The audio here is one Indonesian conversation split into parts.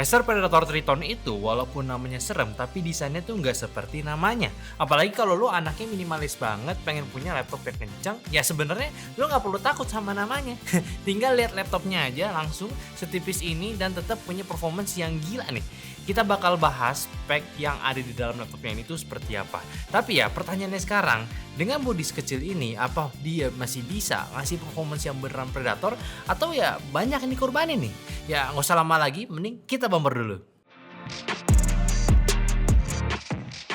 Acer Predator Triton itu walaupun namanya serem tapi desainnya tuh nggak seperti namanya. Apalagi kalau lu anaknya minimalis banget pengen punya laptop yang kencang, ya sebenarnya lu nggak perlu takut sama namanya. Tinggal lihat laptopnya aja langsung setipis ini dan tetap punya performance yang gila nih. Kita bakal bahas spek yang ada di dalam laptopnya ini tuh seperti apa. Tapi ya pertanyaannya sekarang, dengan bodi sekecil ini apa dia masih bisa ngasih performance yang beneran Predator atau ya banyak yang dikorbanin nih? Ya nggak usah lama lagi, mending kita bumper dulu.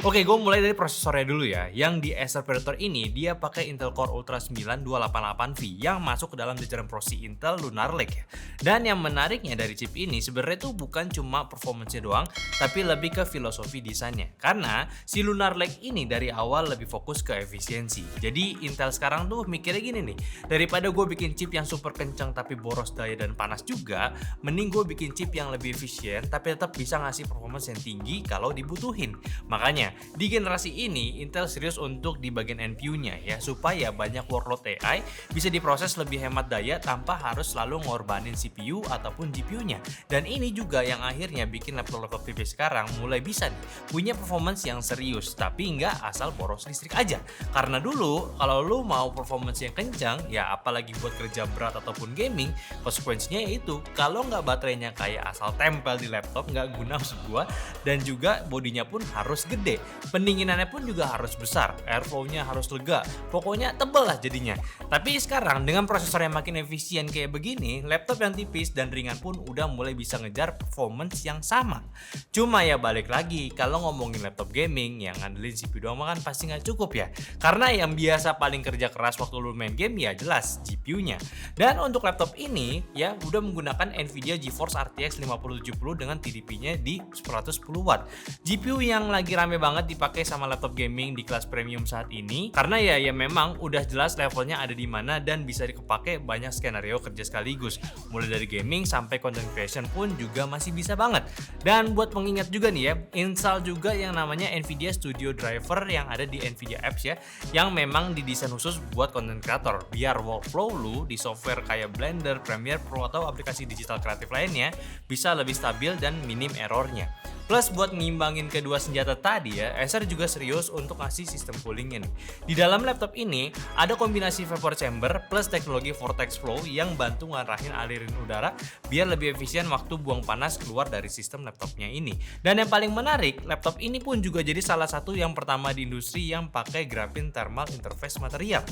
Oke, gue mulai dari prosesornya dulu ya. Yang di Acer Predator ini dia pakai Intel Core Ultra 9 288V yang masuk ke dalam jajaran prosi Intel Lunar Lake ya. Dan yang menariknya dari chip ini sebenarnya tuh bukan cuma performance-nya doang, tapi lebih ke filosofi desainnya. Karena si Lunar Lake ini dari awal lebih fokus ke efisiensi. Jadi Intel sekarang tuh mikirnya gini nih, daripada gue bikin chip yang super kencang tapi boros daya dan panas juga, mending gue bikin chip yang lebih efisien tapi tetap bisa ngasih performance yang tinggi kalau dibutuhin. Makanya di generasi ini Intel serius untuk di bagian NPU-nya ya, supaya banyak workload AI bisa diproses lebih hemat daya tanpa harus selalu ngorbanin CPU ataupun GPU-nya. Dan ini juga yang akhirnya bikin laptop-laptop TV sekarang mulai bisa nih punya performance yang serius tapi nggak asal boros listrik aja. Karena dulu kalau lu mau performance yang kencang ya apalagi buat kerja berat ataupun gaming, konsekuensinya yaitu kalau nggak baterainya kayak asal tempel di laptop nggak guna maksud gua, dan juga bodinya pun harus gede. Pendinginannya pun juga harus besar, airflow-nya harus lega, pokoknya tebel lah jadinya. Tapi sekarang dengan prosesor yang makin efisien kayak begini, laptop yang tipis dan ringan pun udah mulai bisa ngejar performance yang sama. Cuma ya balik lagi, kalau ngomongin laptop gaming yang ngandelin CPU doang kan pasti nggak cukup ya. Karena yang biasa paling kerja keras waktu lu main game ya jelas GPU-nya. Dan untuk laptop ini ya udah menggunakan Nvidia GeForce RTX 5070 dengan TDP-nya di 110 watt. GPU yang lagi rame banget dipakai sama laptop gaming di kelas premium saat ini karena ya memang udah jelas levelnya ada di mana dan bisa dipakai banyak skenario kerja sekaligus, mulai dari gaming sampai content creation pun juga masih bisa banget. Dan buat pengingat juga nih ya, install juga yang namanya Nvidia Studio Driver yang ada di Nvidia Apps ya, yang memang didesain khusus buat content creator biar workflow lu di software kayak Blender, Premiere Pro atau aplikasi digital kreatif lainnya bisa lebih stabil dan minim errornya. Plus buat ngimbangin kedua senjata tadi ya, Acer juga serius untuk ngasih sistem coolingnya nih. Di dalam laptop ini ada kombinasi vapor chamber plus teknologi vortex flow yang bantu ngarahin aliran udara biar lebih efisien waktu buang panas keluar dari sistem laptopnya ini. Dan yang paling menarik, laptop ini pun juga jadi salah satu yang pertama di industri yang pakai graphene thermal interface material.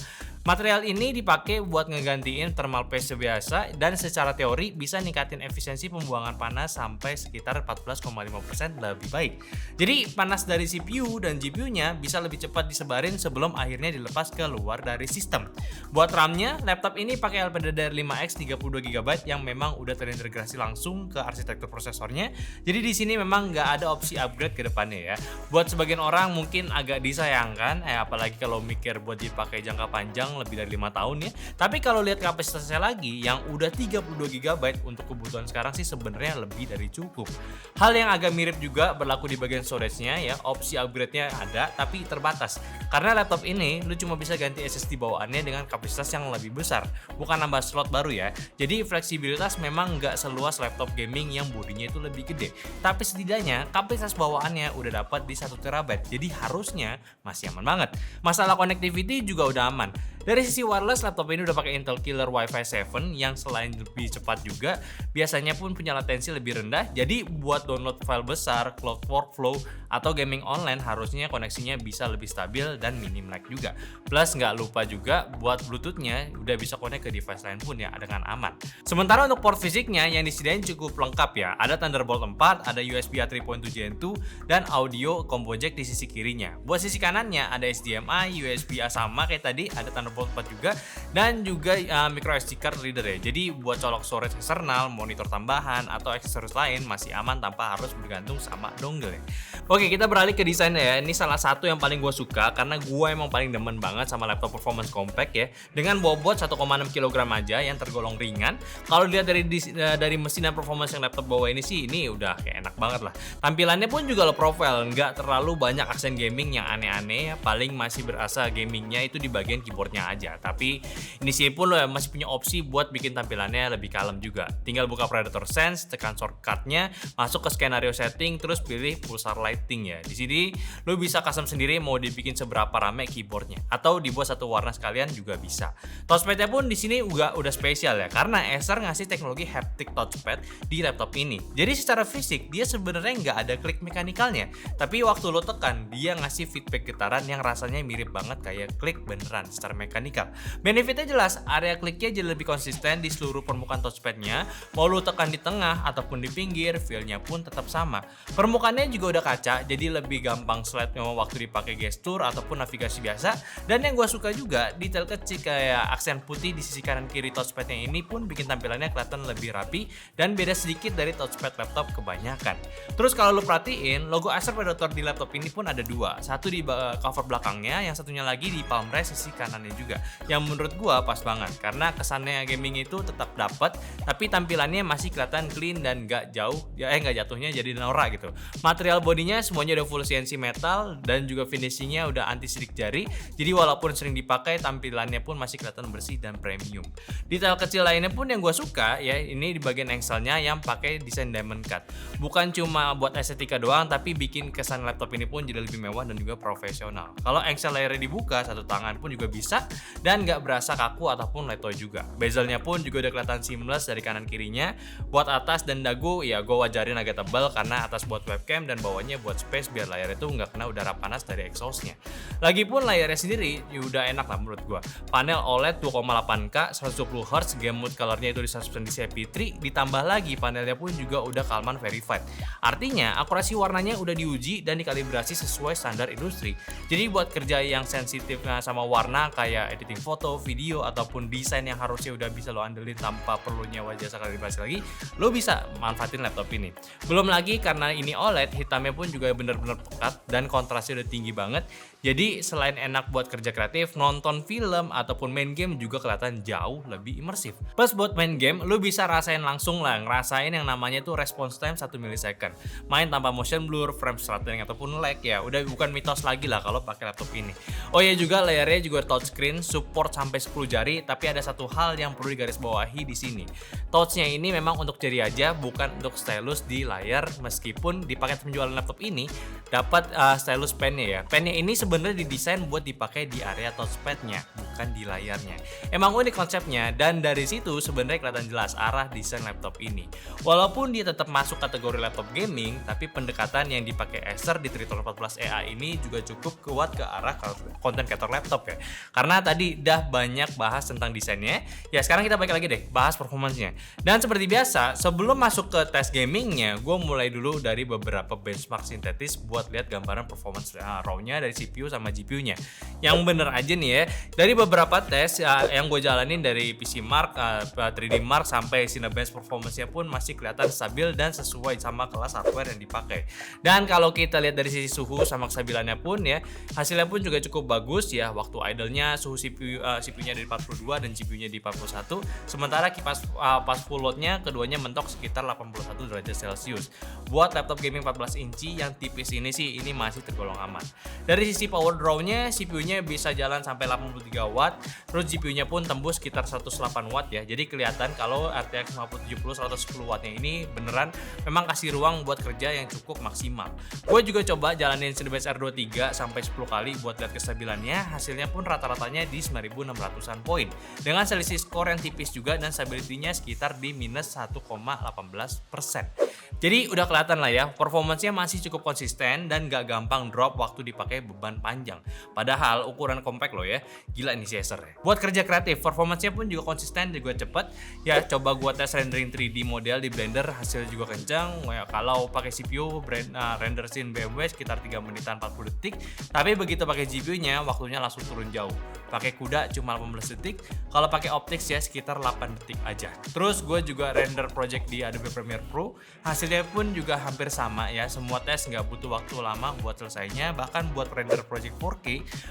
Material ini dipakai buat ngegantiin thermal paste biasa dan secara teori bisa ningkatin efisiensi pembuangan panas sampai sekitar 14,5% lebih baik. Jadi panas dari CPU dan GPU-nya bisa lebih cepat disebarin sebelum akhirnya dilepas keluar dari sistem. Buat RAM-nya, laptop ini pakai LPDDR5X 32GB yang memang udah terintegrasi langsung ke arsitektur prosesornya. Jadi di sini memang nggak ada opsi upgrade ke depannya ya. Buat sebagian orang mungkin agak disayangkan, apalagi kalau mikir buat dipakai jangka panjang lebih dari 5 tahun ya. Tapi kalau lihat kapasitasnya lagi yang udah 32GB untuk kebutuhan sekarang sih sebenarnya lebih dari cukup. Hal yang agak mirip juga berlaku di bagian storage-nya ya. Opsi upgrade-nya ada tapi terbatas. Karena laptop ini lu cuma bisa ganti SSD bawaannya dengan kapasitas yang lebih besar, bukan nambah slot baru ya. Jadi fleksibilitas memang nggak seluas laptop gaming yang bodinya itu lebih gede. Tapi setidaknya kapasitas bawaannya udah dapat di 1TB. Jadi harusnya masih aman banget. Masalah connectivity juga udah aman. Dari sisi wireless, laptop ini udah pakai Intel Killer Wi-Fi 7 yang selain lebih cepat juga, biasanya pun punya latensi lebih rendah. Jadi buat download file besar, cloud workflow, atau gaming online harusnya koneksinya bisa lebih stabil dan minim lag juga. Plus nggak lupa juga buat Bluetooth-nya udah bisa connect ke device lain pun ya dengan aman. Sementara untuk port fisiknya yang disediain cukup lengkap ya. Ada Thunderbolt 4, ada USB 3.2 Gen 2, dan audio combo jack di sisi kirinya. Buat sisi kanannya ada HDMI, USB-A sama kayak tadi, ada Thunderbolt 4 juga, dan juga micro SD card reader ya. Jadi buat colok storage eksternal, monitor tambahan, atau aksesoris lain masih aman tanpa harus bergantung sama dongle ya. Oke, kita beralih ke desainnya ya. Ini salah satu yang paling gue suka karena gue emang paling demen banget sama laptop performance compact ya. Dengan bobot 1,6 kg aja yang tergolong ringan. Kalau dilihat dari mesin dan performance yang laptop bawa ini sih, ini udah kayak enak banget lah. Tampilannya pun juga low profile, nggak terlalu banyak aksen gaming yang aneh-aneh. Paling masih berasa gamingnya itu di bagian keyboardnya aja. Tapi ini sih pun lo masih punya opsi buat bikin tampilannya lebih kalem juga. Tinggal buka Predator Sense, tekan shortcutnya, masuk ke skenario setting, terus pilih pulsar lighting ya. Di sini lo bisa custom sendiri mau dibikin seberapa rame keyboardnya atau dibuat satu warna sekalian juga bisa. Touchpadnya pun di sini udah spesial ya karena Acer ngasih teknologi haptic touchpad di laptop ini. Jadi secara fisik dia sebenarnya nggak ada klik mekanikalnya, tapi waktu lo tekan dia ngasih feedback getaran yang rasanya mirip banget kayak klik beneran secara mekanikal. Benefitnya jelas, area kliknya jadi lebih konsisten di seluruh permukaan touchpadnya. Mau lo tekan di tengah ataupun di pinggir, feel-nya pun tetap sama. Permukaannya juga udah kaca, jadi lebih gampang slide waktu dipakai gestur ataupun navigasi biasa. Dan yang gue suka juga, detail kecil kayak aksen putih di sisi kanan kiri touchpadnya ini pun bikin tampilannya kelihatan lebih rapi dan beda sedikit dari touchpad laptop kebanyakan. Terus kalau lo perhatiin, logo Acer Predator di laptop ini pun ada dua. Satu di cover belakangnya, yang satunya lagi di palm rest sisi kanannya juga. Yang menurut gue pas banget, karena kesannya gaming itu tetap dapat, tapi tampilannya masih kelihatan clean dan nggak jatuhnya jadi norak gitu. Material bodinya semuanya udah full CNC metal dan juga finishingnya udah anti sidik jari. Jadi walaupun sering dipakai, tampilannya pun masih kelihatan bersih dan premium. Detail kecil lainnya pun yang gue suka ya, ini di bagian engselnya yang pakai desain diamond cut. Bukan cuma buat estetika doang, tapi bikin kesan laptop ini pun jadi lebih mewah dan juga profesional. Kalau engsel layarnya dibuka, satu tangan pun juga bisa dan nggak berasa kaku ataupun letoy juga. Bezelnya pun juga udah kelihatan seamless dari kanan kirinya. Buat atas dan dagu ya gue wajarin agak tebal karena atas buat webcam dan bawahnya buat space biar layar itu nggak kena udara panas dari exhaustnya. Lagipun layarnya sendiri ya udah enak lah menurut gua. Panel OLED 2,8K 120Hz, game mode colornya itu di 100% DCI-P3, ditambah lagi panelnya pun juga udah Kalman verified. Artinya akurasi warnanya udah diuji dan dikalibrasi sesuai standar industri. Jadi buat kerja yang sensitif sama warna kayak editing foto, video ataupun desain yang harusnya udah bisa lo andelin tanpa perlu nyewa jasa kalibrasi lagi, lo bisa manfaatin laptop ini. Belum lagi karena ini OLED, hitamnya pun juga bener-bener pekat dan kontrasnya udah tinggi banget. Jadi selain enak buat kerja kreatif, nonton film ataupun main game juga kelihatan jauh lebih imersif. Plus buat main game, lu bisa rasain langsung lah, ngerasain yang namanya tuh response time 1 millisecond. Main tanpa motion blur, frame throttling ataupun lag ya, udah bukan mitos lagi lah kalau pakai laptop ini. Oh ya juga layarnya juga touchscreen, support sampai 10 jari, tapi ada satu hal yang perlu digarisbawahi di sini. Touchnya ini memang untuk jari aja, bukan untuk stylus di layar. Meskipun di paket penjualan laptop ini dapat stylus pennya ya. Pennya ini sebenarnya didesain buat dipakai di area touchpadnya, bukan di layarnya. Emang unik konsepnya dan dari situ sebenarnya kelihatan jelas arah desain laptop ini. Walaupun dia tetap masuk kategori laptop gaming, tapi pendekatan yang dipakai Acer di Triton 14 EA ini juga cukup kuat ke arah konten creator laptop ya. Karena tadi udah banyak bahas tentang desainnya, ya sekarang kita balik lagi deh bahas performance-nya. Dan seperti biasa, sebelum masuk ke tes gamingnya, gue mulai dulu dari beberapa benchmark sintetis buat lihat gambaran performance raw-nya dari CPU sama GPU-nya. Yang bener aja nih ya, dari beberapa tes yang gue jalanin dari PC Mark, 3D Mark sampai Cinebench, performance-nya pun masih kelihatan stabil dan sesuai sama kelas hardware yang dipakai. Dan kalau kita lihat dari sisi suhu sama kestabilannya pun ya, hasilnya pun juga cukup bagus ya. Waktu idle-nya suhu CPU-nya dari 42 dan GPU-nya di 41, sementara pas full load-nya keduanya mentok sekitar 81 derajat Celcius. Buat laptop gaming 14 inci yang tipis ini sih, ini masih tergolong aman. Dari sisi power draw-nya, CPU-nya bisa jalan sampai 83 watt, terus GPU-nya pun tembus sekitar 108 watt ya. Jadi kelihatan kalau RTX 5070 110 wattnya ini beneran memang kasih ruang buat kerja yang cukup maksimal. Gue juga coba jalanin Cinebench R23 sampai 10 kali buat lihat kestabilannya, hasilnya pun rata-ratanya di 9600-an poin. Dengan selisih skor yang tipis juga dan stability-nya sekitar di minus 1,18%. Jadi udah kelihatan lah ya, performance-nya masih cukup konsisten dan gak gampang drop waktu dipakai beban panjang. Padahal ukuran compact loh ya, gila nih si Acer ya. Buat kerja kreatif, performance-nya pun juga konsisten, juga cepet. Ya coba gua tes rendering 3D model di Blender, hasil juga kencang. Ya, kalau pakai CPU, render scene BMW sekitar 3 menitan 40 detik. Tapi begitu pakai GPU-nya, waktunya langsung turun jauh. pakai kuda cuma 18 detik, kalau pakai optics ya sekitar 8 detik aja. Terus gue juga render project di Adobe Premiere Pro, hasilnya pun juga hampir sama ya, semua tes nggak butuh waktu lama buat selesainya, bahkan buat render project 4K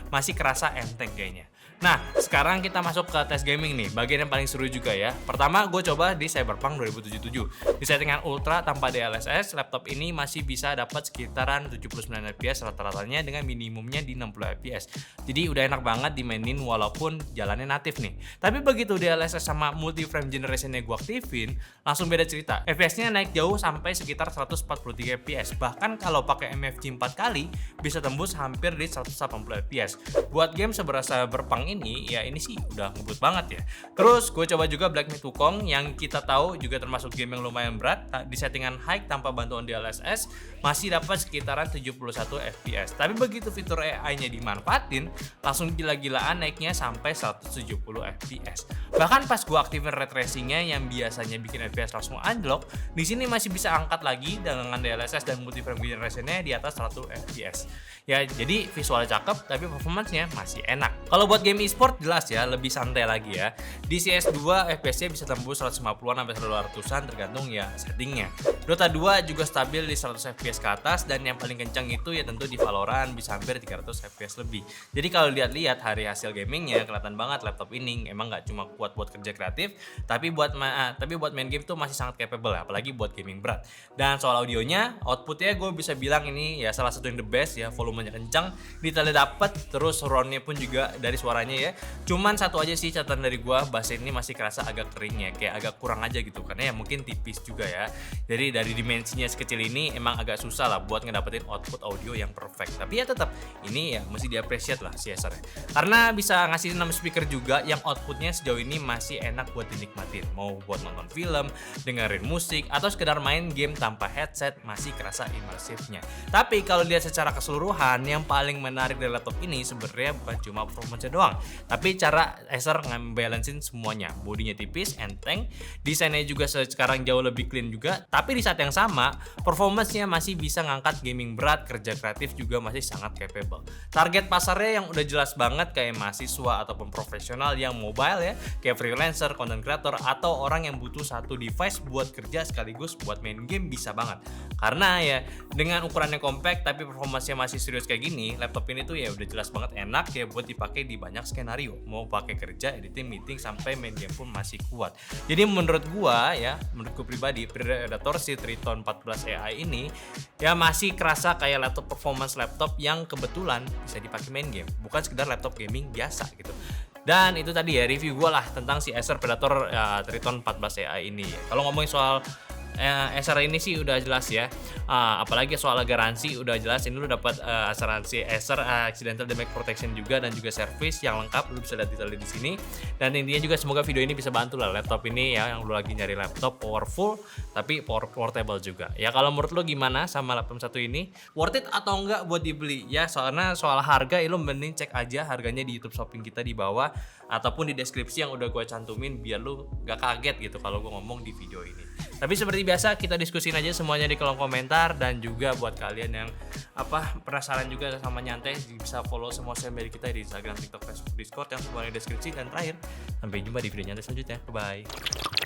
masih kerasa enteng kayaknya. Nah, sekarang kita masuk ke tes gaming nih, bagian yang paling seru juga ya. Pertama, gue coba di Cyberpunk 2077. Di settingan ultra tanpa DLSS, laptop ini masih bisa dapat sekitaran 79 fps rata-ratanya dengan minimumnya di 60 fps. Jadi udah enak banget dimainin walaupun jalannya natif nih. Tapi begitu DLSS sama multi frame generationnya gue aktifin, langsung beda cerita. FPS-nya naik jauh sampai sekitar 143 fps. Bahkan kalau pakai MFG 4 kali, bisa tembus hampir di 180 fps. Buat game seberasa berpang ini, ya ini sih udah ngebut banget ya. Terus gue coba juga Black Myth Wukong yang kita tahu juga termasuk game yang lumayan berat. Di settingan high tanpa bantuan DLSS masih dapat sekitaran 71 fps. Tapi begitu fitur AI-nya dimanfaatin, langsung gila-gilaan naiknya sampai 170 fps. Bahkan pas gue aktifin ray tracing-nya yang biasanya bikin fps langsung unlock, di sini masih bisa angkat lagi dengan DLSS dan multi frame generation-nya di atas 100 fps. Ya, jadi visualnya cakep tapi performance-nya masih enak. Kalau buat game e-sport jelas ya, lebih santai lagi ya. Di CS2 FPS-nya bisa tembus 150-an sampai 200-an tergantung ya settingnya. Dota 2 juga stabil di 100 FPS ke atas, dan yang paling kencang itu ya tentu di Valorant bisa hampir 300 FPS lebih. Jadi kalau lihat-lihat hari hasil gamingnya kelihatan banget laptop ini emang nggak cuma kuat buat kerja kreatif, tapi buat main game tuh masih sangat capable ya, apalagi buat gaming berat. Dan soal audionya, outputnya gue bisa bilang ini ya salah satu yang the best ya, volumenya kencang, detailnya dapet, terus surroundnya pun juga dari suaranya ya. Cuman satu aja sih catatan dari gue, bass ini masih kerasa agak kering ya, kayak agak kurang aja gitu, karena ya mungkin tipis juga ya. Jadi dari dimensinya sekecil ini emang agak susah lah buat ngedapetin output audio yang perfect. Tapi ya tetap ini ya mesti diapresiat lah si Acer, karena bisa ngasih 6 speaker juga yang outputnya sejauh ini masih enak buat dinikmatin. Mau buat nonton film, dengerin musik, atau sekedar main game tanpa headset masih kerasa imersifnya. Tapi kalau lihat secara keseluruhan, yang paling menarik dari laptop ini sebenarnya bukan cuma performance doang, tapi cara Acer ngebalancein semuanya. Bodinya tipis, enteng, desainnya juga sekarang jauh lebih clean juga, tapi di saat yang sama performance-nya masih bisa ngangkat gaming berat, kerja kreatif juga masih sangat capable. Target pasarnya yang udah jelas banget, kayak mahasiswa ataupun profesional yang mobile ya, kayak freelancer, content creator, atau orang yang butuh satu device buat kerja sekaligus buat main game bisa banget. Karena ya dengan ukurannya compact tapi performance-nya masih serius kayak gini, laptop ini tuh ya udah jelas banget enak ya buat dipakai di banyak skenario. Mau pakai kerja, editing, meeting, sampai main game pun masih kuat. Jadi menurut gua pribadi, Predator si Triton 14 AI ini ya masih kerasa kayak laptop performance laptop yang kebetulan bisa dipakai main game, bukan sekedar laptop gaming biasa gitu. Dan itu tadi ya review gue lah tentang si Acer Predator Triton 14 AI ini. Kalau ngomongin soal Acer ini sih udah jelas ya, apalagi soal garansi udah jelas. Ini lu dapat asuransi Acer accidental damage protection juga, dan juga service yang lengkap. Lu bisa lihat detailnya di sini. Dan intinya juga semoga video ini bisa bantu lah laptop ini ya, yang lu lagi nyari laptop powerful tapi portable juga. Ya kalau menurut lu gimana sama laptop satu ini? Worth it atau enggak buat dibeli? Ya soalnya soal harga lu mending cek aja harganya di YouTube Shopping kita di bawah ataupun di deskripsi yang udah gue cantumin biar lu gak kaget gitu kalau gue ngomong di video ini. Tapi seperti biasa kita diskusin aja semuanya di kolom komentar, dan juga buat kalian yang penasaran juga sama nyantai bisa follow semua sosial media kita di Instagram, TikTok, Facebook, Discord yang semuanya di deskripsi. Dan terakhir, sampai jumpa di video nyantai selanjutnya. Bye.